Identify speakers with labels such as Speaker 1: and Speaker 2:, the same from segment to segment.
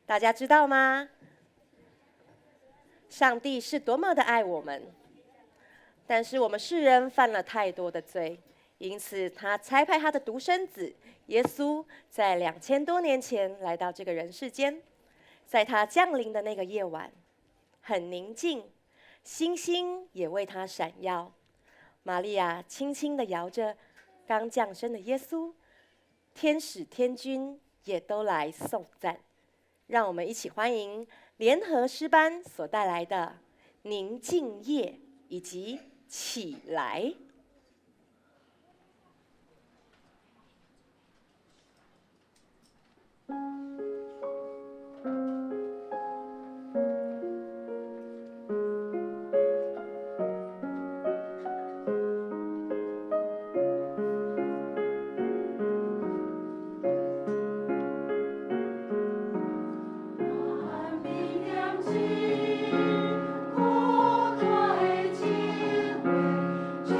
Speaker 1: 大家知道吗？上帝是多么的爱我们，但是我们世人犯了太多的罪，因此他差派他的独生子耶稣，在2000多年前来到这个人世间。在他降临的那个夜晚，很宁静，星星也为他闪耀。玛利亚轻轻地摇着刚降生的耶稣，天使天君也都来颂赞。让我们一起欢迎联合诗班所带来的《宁静夜》以及《起来》。
Speaker 2: 苦追机会，就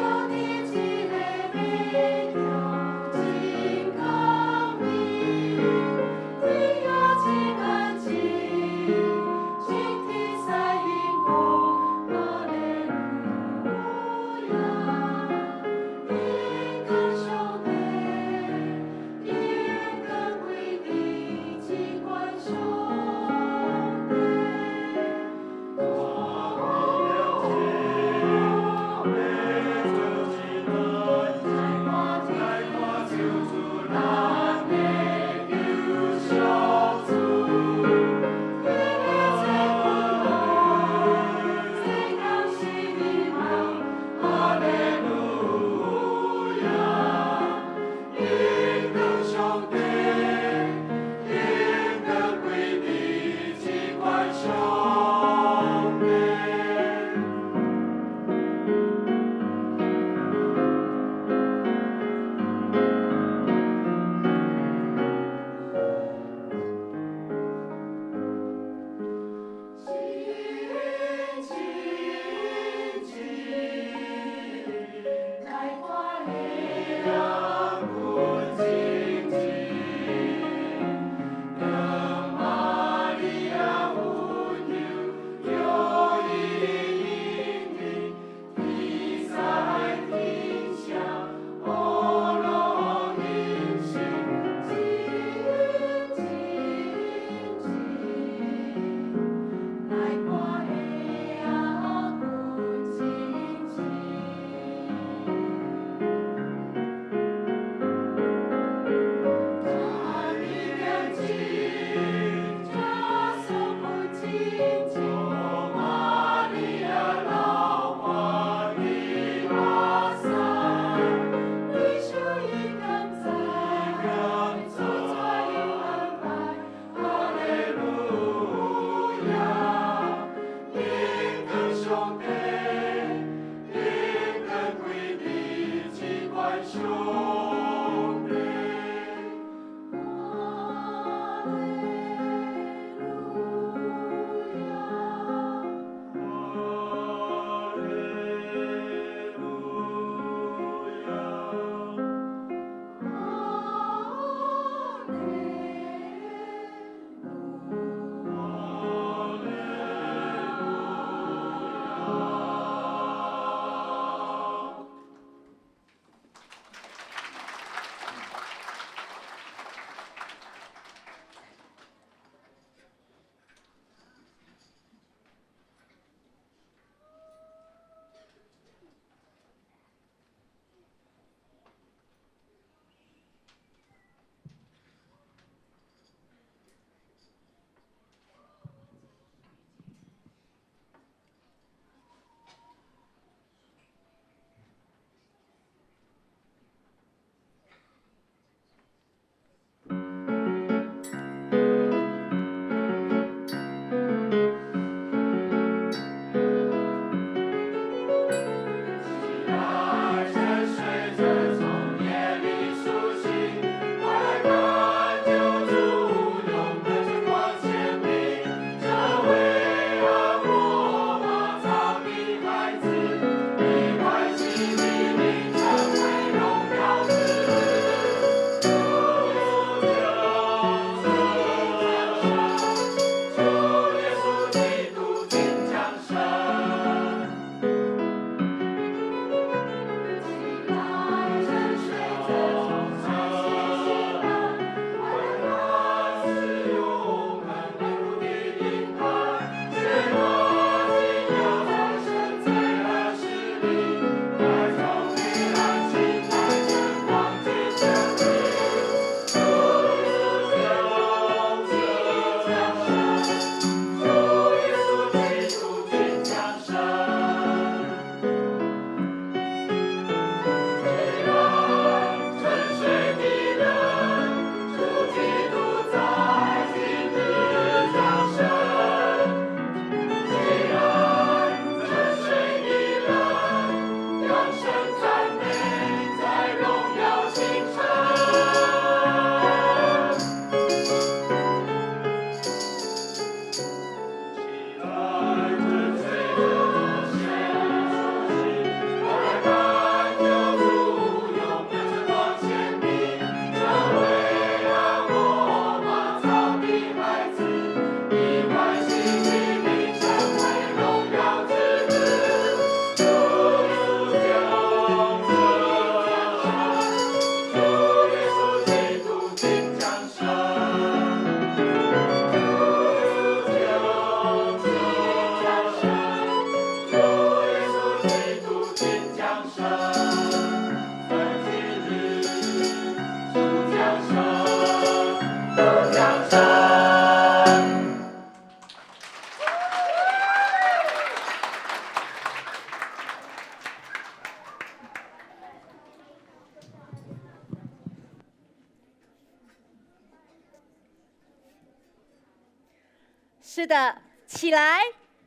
Speaker 1: 是的，起来，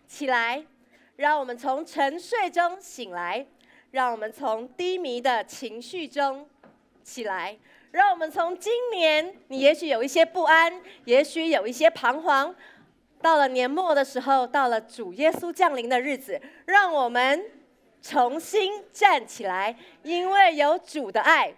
Speaker 1: 起来，让我们从沉睡中醒来，让我们从低迷的情绪中起来，让我们从今年，你也许有一些不安，也许有一些彷徨，到了年末的时候，到了主耶稣降临的日子，让我们重新站起来，因为有主的爱，